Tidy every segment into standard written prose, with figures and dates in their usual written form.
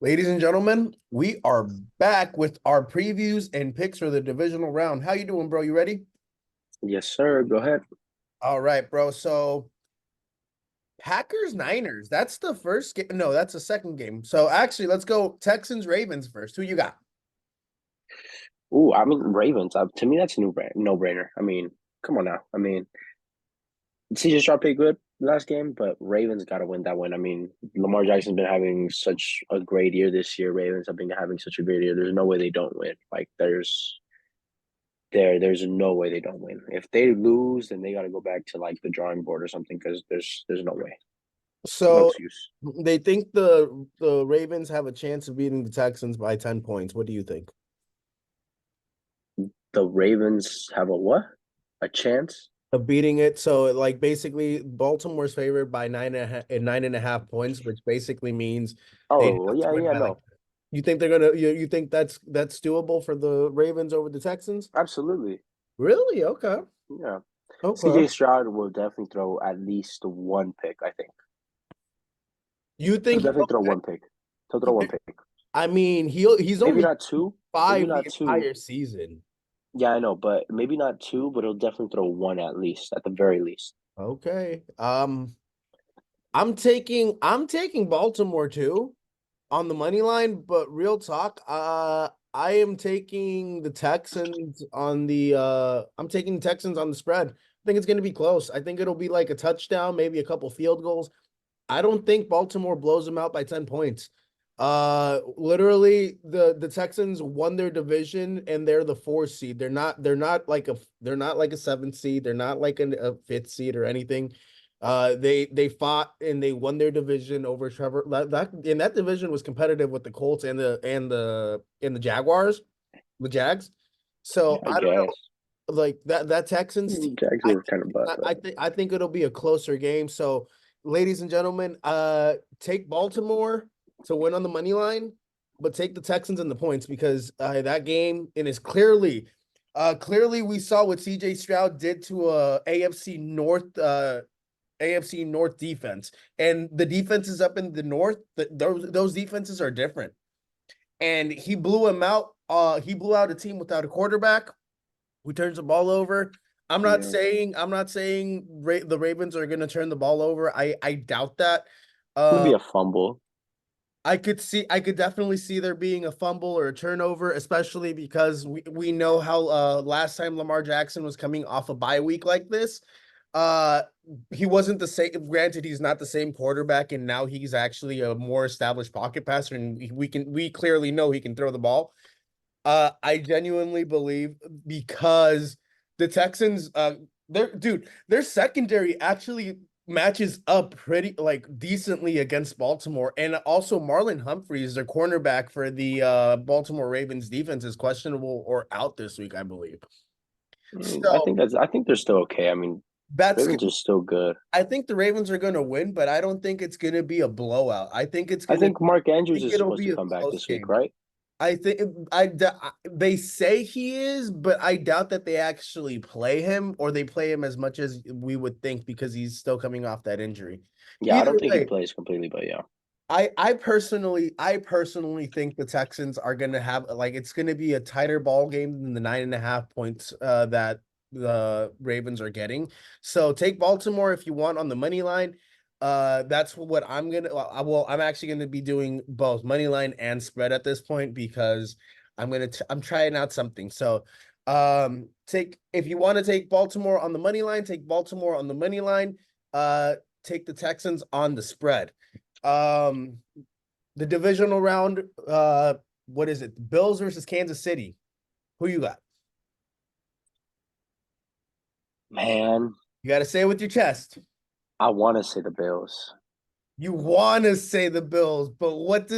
Ladies and gentlemen, we are back with our previews and picks for the divisional round. How you doing, bro? You ready? Yes, sir. Go ahead. All right, bro. So Packers Niners. That's the first game. No, that's the second game. So actually, let's go Texans Ravens first. Who you got? Ooh, I mean Ravens. To me, that's a no brainer. I mean, come on now. I mean, CJ Stroud played good last game, but Ravens got to win that one. I mean, Lamar Jackson's been having such a great year this year. Ravens have been having such a great year. There's no way they don't win. Like there's no way they don't win. If they lose, then they got to go back to like the drawing board or something because there's no way, no So excuse. they think the Ravens have a chance of beating the Texans by 10 points. What do you think? The Ravens have a what? A chance? Of beating it. So like basically Baltimore's favored by 9.5 points, which basically means they Oh, well, have to yeah, win yeah, by like no, you think they're gonna you think that's doable for the Ravens over the Texans? absolutely. Really? Okay. Yeah. Okay. CJ Stroud will definitely throw at least one pick, I think. You He'll think definitely throw one pick. He'll throw one pick. I mean he's Maybe only not two. Maybe five the not two. entire season. Yeah, I know, but maybe not two, but he'll definitely throw one at least, at the very least. Okay. I'm taking Baltimore too on the money line, but real talk, I am taking the Texans on the I'm taking the Texans on the spread. I think it's going to be close. I think it'll be like a touchdown, maybe a couple field goals. I don't think Baltimore blows them out by 10 points. Literally the Texans won their division and they're the 4th seed. They're not like a 7th seed. They're not like a 5th seed or anything. They fought and they won their division over Trevor. That division was competitive with the Colts and the Jaguars, the Jags. So I I don't know, guess. like that Texans team. Jags I were think kind of butt, but I think it'll be a closer game. So, ladies and gentlemen, take Baltimore to win on the money line, but take the Texans and the points because that game and is clearly we saw what CJ Stroud did to AFC North defense, and the defenses up in the North. Those defenses are different, and he blew him out. He blew out a team without a quarterback who turns the ball over. yeah. I'm not saying the Ravens are going to turn the ball over. I doubt that. It'll Uh, be a fumble. I could definitely see there being a fumble or a turnover, especially because we know how last time Lamar Jackson was coming off a bye week like this. Uh, he wasn't the same. Granted, he's not the same quarterback, and now he's actually a more established pocket passer, and we clearly know he can throw the ball. I genuinely believe because the Texans, their secondary actually matches up pretty like decently against Baltimore, and also Marlon Humphreys, their cornerback for the Baltimore Ravens defense, is questionable or out this week, I believe. So I think they're still okay. I mean, that's Ravens are still good. I think the Ravens are going to win, but I don't think it's going to be a blowout. I think Mark I Andrews think is it'll supposed be to a come back close this week, game. right? I think they say he is, but I doubt that they actually play him or they play him as much as we would think because he's still coming off that injury. Yeah, I Either don't think he way, plays completely, but yeah. I personally think the Texans are gonna have like it's gonna be a tighter ball game than the 9.5 points that the Ravens are getting. So take Baltimore if you want on the money line. That's what I'm gonna. I'm actually gonna be doing both money line and spread at this point because I'm trying out something. So, take if you want to take Baltimore on the money line, take Baltimore on the money line. Take the Texans on the spread. Um, the divisional round. What is it? Bills versus Kansas City. Who you got? Man, You got to say it with your chest. I want to say the Bills, You want to say the Bills, but what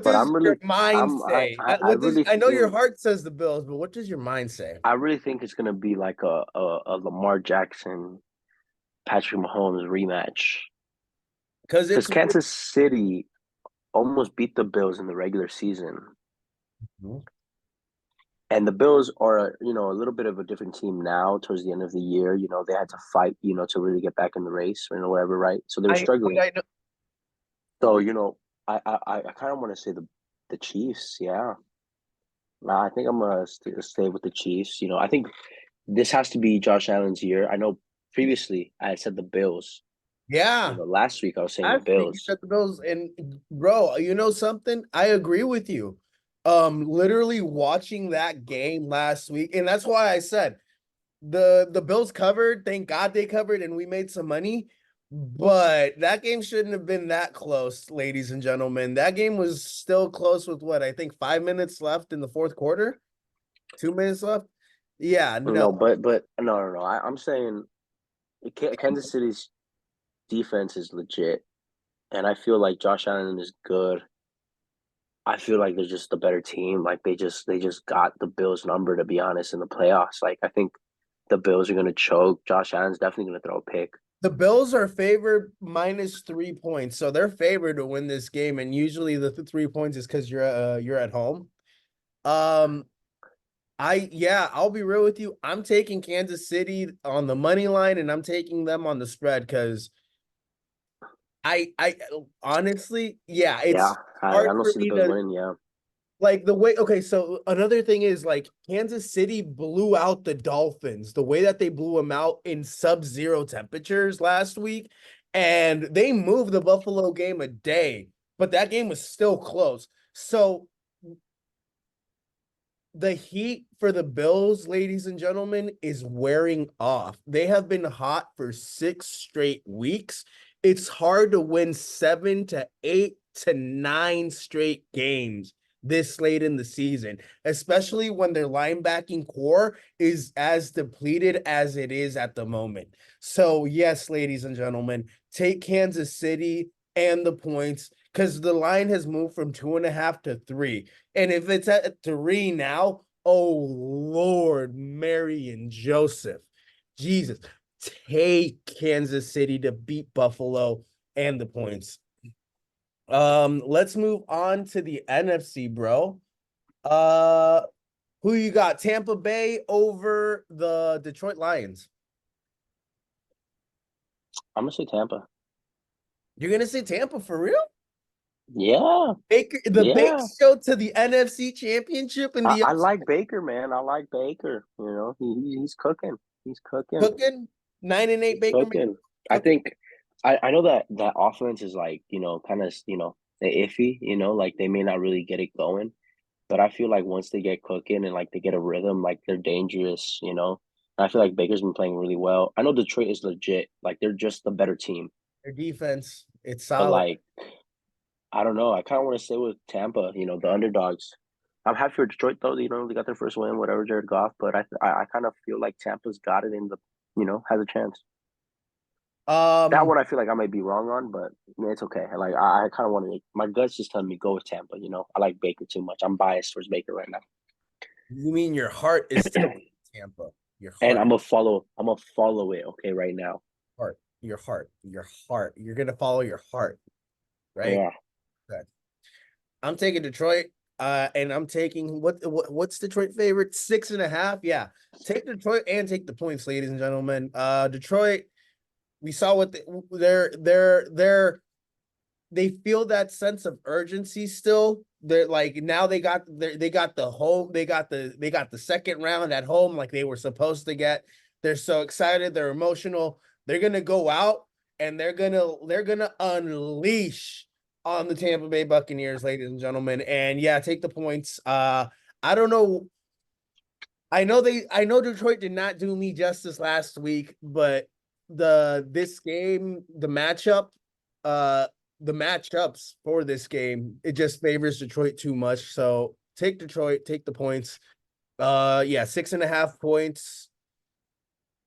but does your mind I'm, say? I What does really I know your think, heart says the Bills, but what does your mind say? I really think it's gonna be like a Lamar Jackson, Patrick Mahomes rematch. Because Because it's Kansas City almost beat the Bills in the regular season, and the Bills are, a little bit of a different team now. Towards the end of the year, they had to fight, to really get back in the race or whatever, right? So they were I what struggling. I know. So, I kind of want to say the Chiefs. Yeah, nah, I think I'm gonna stay with the Chiefs. I think this has to be Josh Allen's year. I know previously I said the Bills. Yeah. Last week I was saying the Last week you Bills. said the Bills, and bro, you know something? I agree with you. Literally watching that game last week, and that's why I said the Bills covered. Thank God they covered, and we made some money. But that game shouldn't have been that close, ladies and gentlemen. That game was still close with what I think 5 minutes left in the fourth quarter, 2 minutes left. Yeah, no. No, but no. I'm saying Kansas City's defense is legit, and I feel like Josh Allen is good. I feel like they're just the better team. Like they just got the Bills number, to be honest, in the playoffs. Like I think the Bills are gonna choke. Josh Allen's definitely gonna throw a pick. The Bills are favored minus 3 points, so they're favored to win this game. And usually the 3 points is because you're at home. Um, I'll be real with you. I'm taking Kansas City on the money line, and I'm taking them on the spread because I honestly, yeah, Yeah, it's I hard don't for see the me Bills to winning. Yeah, like the way. Okay, so another thing is like Kansas City blew out the Dolphins the way that they blew them out in sub-zero temperatures last week, and they moved the Buffalo game a day, but that game was still close. So the heat for the Bills, ladies and gentlemen, is wearing off. They have been hot for 6 straight weeks. It's hard to win 7 to 8 to 9 straight games this late in the season, especially when their linebacking core is as depleted as it is at the moment. So, yes, ladies and gentlemen, take Kansas City and the points because the line has moved from 2.5 to 3. And if it's at 3 now, oh Lord, Mary and Joseph, Jesus, take Kansas City to beat Buffalo and the points. Let's move on to the NFC, bro. Uh, who you got? Tampa Bay over the Detroit Lions. I'm gonna say Tampa. You're gonna say Tampa for real? Yeah, Baker, the Bake yeah. Show to the NFC Championship in the I like Baker, man. I like Baker. He's cooking. He's cooking. cooking 9-8 He's Baker cooking. I cooking. think I know that offense is like, kind of, iffy, like they may not really get it going. But I feel like once they get cooking and like they get a rhythm, like they're dangerous. I feel like Baker's been playing really well. I know Detroit is legit, like they're just the better team. Their defense, it's But solid. like, I don't know. I kind of want to stay with Tampa, the underdogs. I'm happy for Detroit though. They got their first win, whatever, Jared Goff. But I kind of feel like Tampa's got it in has a chance. That Um, one I feel like I might be wrong on, but it's okay. Like I kind of want to. My gut's just telling me go with Tampa. I like Baker too much. I'm biased towards Baker right now. you mean your heart is still Tampa? Your And heart, I'm gonna follow it, okay, right now. heart, your heart, your heart. You're gonna follow your heart, right? Yeah. Good. I'm taking Detroit. And I'm taking what's Detroit favorite? 6.5. Yeah, take Detroit and take the points, ladies and gentlemen. Detroit. We saw what they feel that sense of urgency still. They're like now they got the home, they got the second round at home like they were supposed to get. They're so excited, they're emotional. They're gonna go out and they're gonna unleash on the Tampa Bay Buccaneers, ladies and gentlemen. And yeah, take the points. I don't know. I know Detroit did not do me justice last week, but this game, uh the matchups for this game, it just favors Detroit too much. So take Detroit, take the points. Yeah, 6.5 points.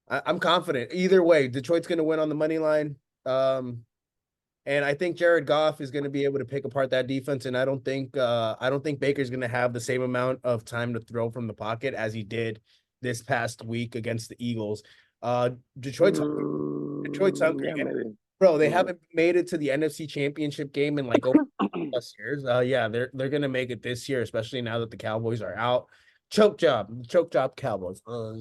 I'm confident. Either way, Detroit's gonna win on the money line. And I think Jared Goff is going to be able to pick apart that defense. And I don't think Baker's going to have the same amount of time to throw from the pocket as he did this past week against the Eagles. Uh, Detroit's hungry. Detroit's hungry. Yeah, And maybe. bro, they Maybe. haven't made it to the NFC Championship game in like over plus years. Yeah, they're gonna make it this year, especially now that the Cowboys are out. Choke job, Cowboys. All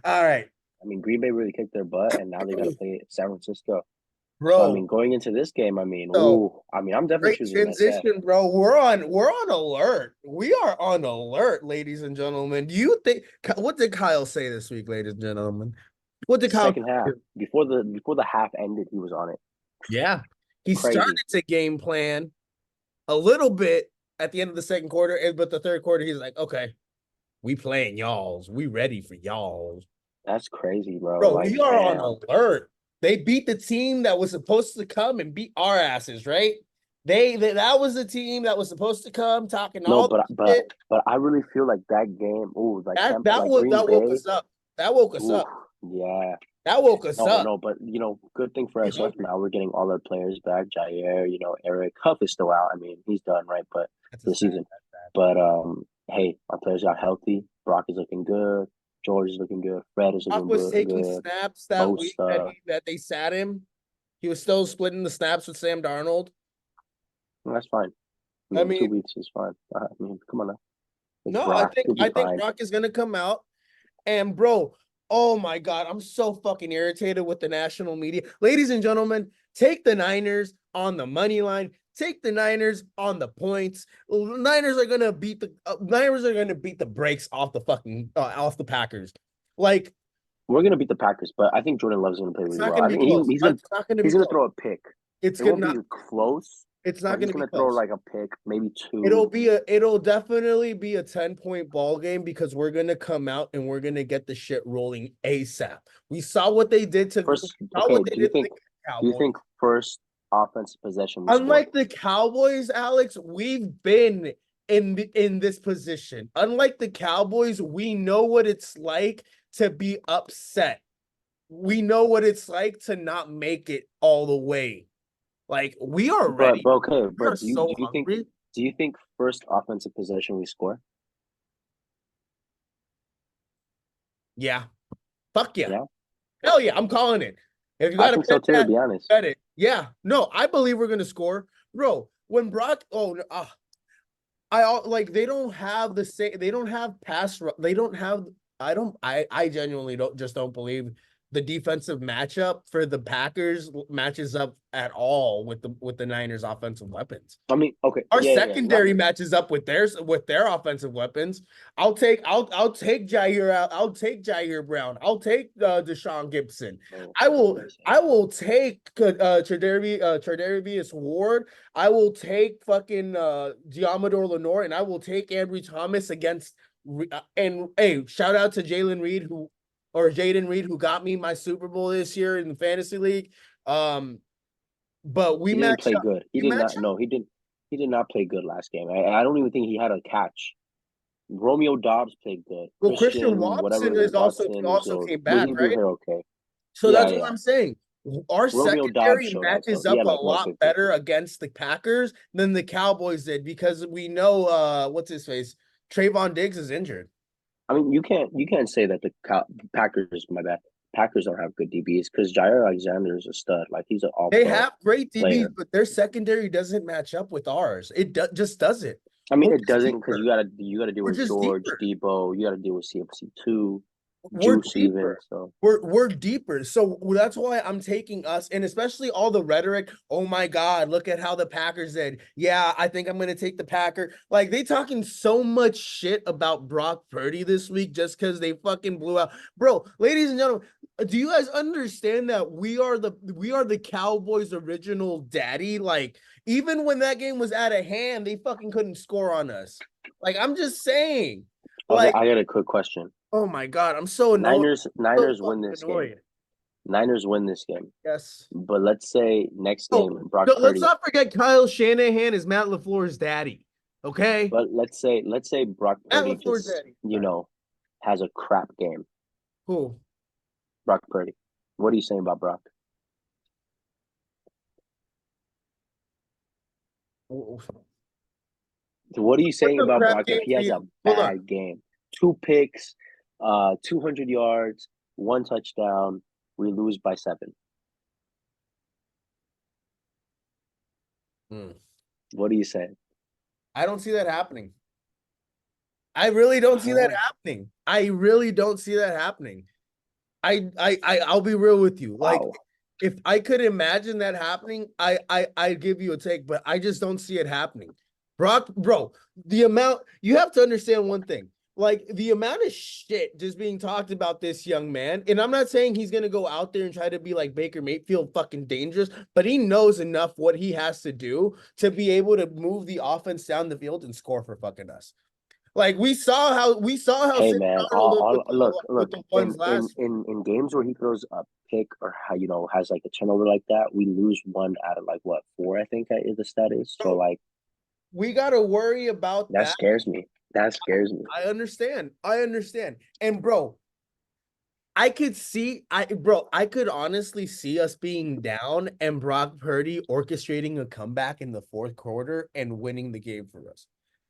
right. I mean, Green Bay really kicked their butt, and now they got to play San Francisco. So I bro. mean, going into this game, So I'm definitely great choosing SF. transition, bro. We're on alert. We are on alert, ladies and gentlemen. Do you think what did Kyle say this week, ladies and gentlemen? What did Kyle Second half, do? before the half ended, he was on it. Yeah. He started Crazy. to game plan a little bit at the end of the second quarter, but the third quarter, he's like, okay, we playing y'all's. We ready for y'all's. That's crazy, bro. Bro, Like, we are on damn. alert. They beat the team that was supposed to come and beat our asses, right? That was the team that was supposed to come talking No, all the shit. but I really feel like that game. Ooh, like That Tampa, that like was Green that woke Bay. us up. That woke us Ooh, up. yeah. That woke us No, up. no, but good thing for We ourselves hungry. now. We're getting all our players back. Jair, Eric Huff is still out. I mean, he's done, right? But That's a for the sad. season. That's sad. But hey, our players got healthy. Brock is looking good. George is looking good. Fred is Brock looking was taking good. snaps that week Bosa. that they sat him. He was still splitting the snaps with Sam Darnold. That's fine. I I mean, mean, 2 weeks is fine. I mean, come on now. It's no, I Brock. think He'll be I think fine. Brock is gonna come out. And bro, oh my God, I'm so fucking irritated with the national media. Ladies and gentlemen, take the Niners on the money line. Take the Niners on the points. Niners are gonna beat the brakes off the fucking off the Packers. Like We're gonna beat the Packers, but I think Jordan Love is gonna play it's really not well. gonna I be think close. he's gonna It's not gonna be he's gonna close. throw a pick. It's It gonna won't not. be close, It's but not he's gonna be gonna throw close. like a pick, maybe two. It'll definitely be a 10-point ball game because we're gonna come out and we're gonna get the shit rolling ASAP. We saw what they did to we First, saw okay. what they did to the Do you Cowboys. think first offensive possession we score? Unlike the Cowboys, Alex, we've been in this position. Unlike the Cowboys, we know what it's like to be upset. We know what it's like to not make it all the way. Like we are ready. But okay. We are But so hungry. do you think first offensive possession we score? Yeah. Fuck yeah. Yeah, Hell yeah, I'm calling it. If you I got to think so bet too. To that, be honest, bet it. Yeah, no, I believe we're gonna score, bro. When Brock, oh, like they don't have the same. They don't have They don't have. I don't. I genuinely don't believe the defensive matchup for the Packers matches up at all with the Niners' offensive weapons. I mean, okay, Our yeah. secondary matches up with their offensive weapons. I'll take Jair out. I'll take Jair Brown. I'll take Deshaun Gibson. Oh, I what will are you saying? I will take Tre'Davious Ward. I will take fucking Diamador Lenore, and I will take Andrew Thomas against. And hey, shout out to Jaden Reed who got me my Super Bowl this year in the fantasy league. But we He didn't match play up. good. He We did match not. up. No, he didn't. He did not play good last game. I don't even think he had a catch. Romeo Dobbs played good. Well, Christian Christian, Watson whatever is Watson is, also came he back, did right? her okay. So Yeah, that's what yeah. I'm saying. Our Romeo Dobbs secondary showed out though. matches He up had a like one lot safety. better against the Packers than the Cowboys did because we know what's his face? Trayvon Diggs is injured. I mean, you can't say that the Packers. My bad. Packers don't have good DBs because Jair Alexander is a stud. Like he's an All They Pro have great DBs, player. but their secondary doesn't match up with ours. Just doesn't. I mean, We're it just doesn't because deeper. you gotta deal We're with just George, deeper. Debo. You gotta deal with CMC2, We're Juice even. deeper. So We're deeper. So that's why I'm taking us, and especially all the rhetoric. Oh my God, look at how the Packers did. Yeah, I think I'm gonna take the Packer. Like they talking so much shit about Brock Purdy this week just because they fucking blew out. Bro, ladies and gentlemen, do you guys understand that we are the Cowboys' original daddy? Like, even when that game was out of hand, they fucking couldn't score on us. Like, I'm just saying. okay, Like, I got a quick question. oh my God, I'm so annoyed. So Niners win fucking this game. annoyed. Niners win this game. Yes. But let's say next Oh, game Brock let's Purdy. not forget Kyle Shanahan is Matt LaFleur's daddy. Okay? But let's say Brock Matt Purdy LaFleur's just daddy. All right. has a crap game. Cool. Brock Purdy. What are you saying about Brock? What's What are you saying a about crap Brock if game he for has a you? Hold on. bad game? Two picks, 200 yards, one touchdown. We lose by 7. Hmm. What are you saying? I don't see that happening. I really don't see that happening. I really don't see that happening. I'll be real with you. Like Wow. if I could imagine that happening, I'd give you a take, but I just don't see it happening. Brock, bro, the amount you have to understand one thing. Like the amount of shit just being talked about this young man, and I'm not saying he's gonna go out there and try to be like Baker Mayfield fucking dangerous, but he knows enough what he has to do to be able to move the offense down the field and score for fucking us. Like we saw how Hey Sam man, Darnold did all with look the ones last year. in games where he throws a pick or has like a turnover like that, we lose one out of like what, four, I think is the stat is. So Bro, like we gotta worry about that that. scares me. That scares me. I understand. I understand. And bro, I could honestly see us being down and Brock Purdy orchestrating a comeback in the fourth quarter and winning the game for us.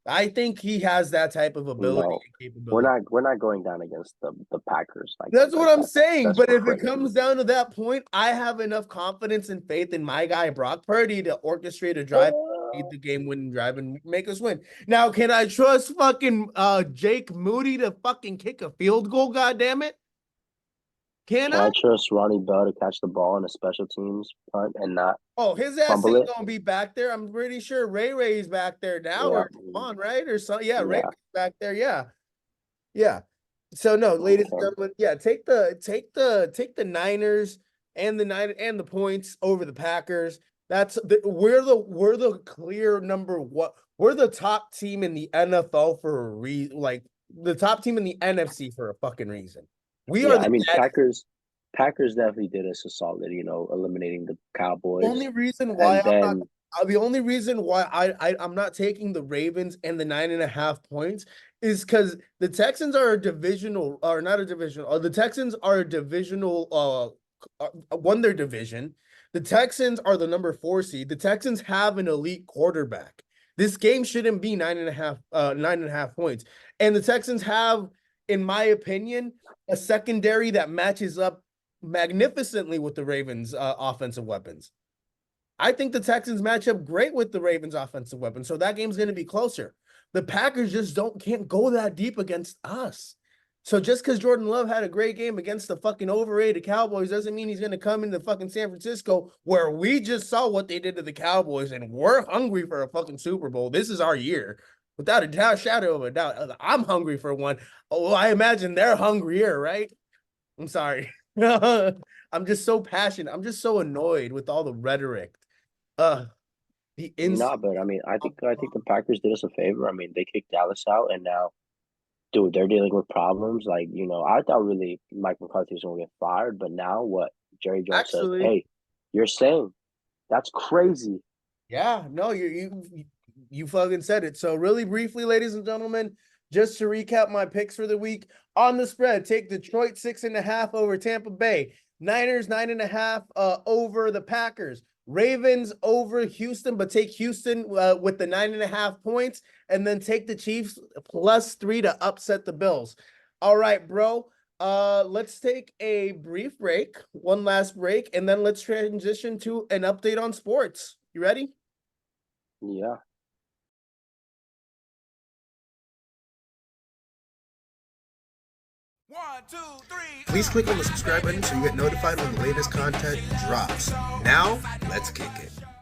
I think he has that type of ability No, and capability. we're not going down against the Packers That's what like I'm that. saying. That's But if it crazy. comes down to that point, I have enough confidence and faith in my guy Brock Purdy to orchestrate a drive, lead the game winning drive, and make us win. Now, can I trust fucking Jake Moody to fucking kick a field goal? God damn it! Can Can I? I trust Ronnie Bell to catch the ball in a special teams punt and not Oh, his ass fumble ain't it? gonna be back there. I'm pretty sure Ray Ray's back there now, Yeah, or on right, or so. Yeah, Ray yeah. Ray's back there. Yeah, yeah. So no, ladies and Okay. gentlemen, yeah, take the Niners and the points over the Packers. We're the clear number one. We're the top team in the NFL for a reason, like the top team in the NFC for a fucking reason. We are Yeah, the I mean dead. Packers definitely did us a solid, eliminating the Cowboys. Only reason why And I'm not then the only reason why I'm not taking the Ravens and the 9.5 points is because the Texans are a divisional, or not a divisional. The Texans are a divisional. Won their division. The Texans are the number 4 seed. The Texans have an elite quarterback. This game shouldn't be 9.5 points. And the Texans have, in my opinion, a secondary that matches up magnificently with the Ravens' offensive weapons. I think the Texans match up great with the Ravens offensive weapon. So that game's going to be closer. The Packers just can't go that deep against us. So just because Jordan Love had a great game against the fucking overrated Cowboys doesn't mean he's going to come into fucking San Francisco, where we just saw what they did to the Cowboys and we're hungry for a fucking Super Bowl. This is our year. Without a shadow of a doubt. I'm hungry for one. Oh, I imagine they're hungrier, right? I'm sorry. I'm just so passionate. I'm just so annoyed with all the rhetoric. Uh, the ins. no, but I mean, I think the Packers did us a favor. I mean, they kicked Dallas out, and now, dude, they're dealing with problems. Like, I thought really Mike McCarthy was going to get fired, but now what? Jerry Jones says, Actually, "Hey, you're saying that's crazy." yeah, no, you fucking said it. So really briefly, ladies and gentlemen, just to recap my picks for the week on the spread, take Detroit 6.5 over Tampa Bay, Niners 9.5 over the Packers, Ravens over Houston, but take Houston with the 9.5 points, and then take the Chiefs +3 to upset the Bills. All right, bro. Let's take a brief break, one last break, and then let's transition to an update on sports. You ready? Yeah. One, two, three. Please click on the subscribe button so you get notified when the latest content drops. Now, let's kick it.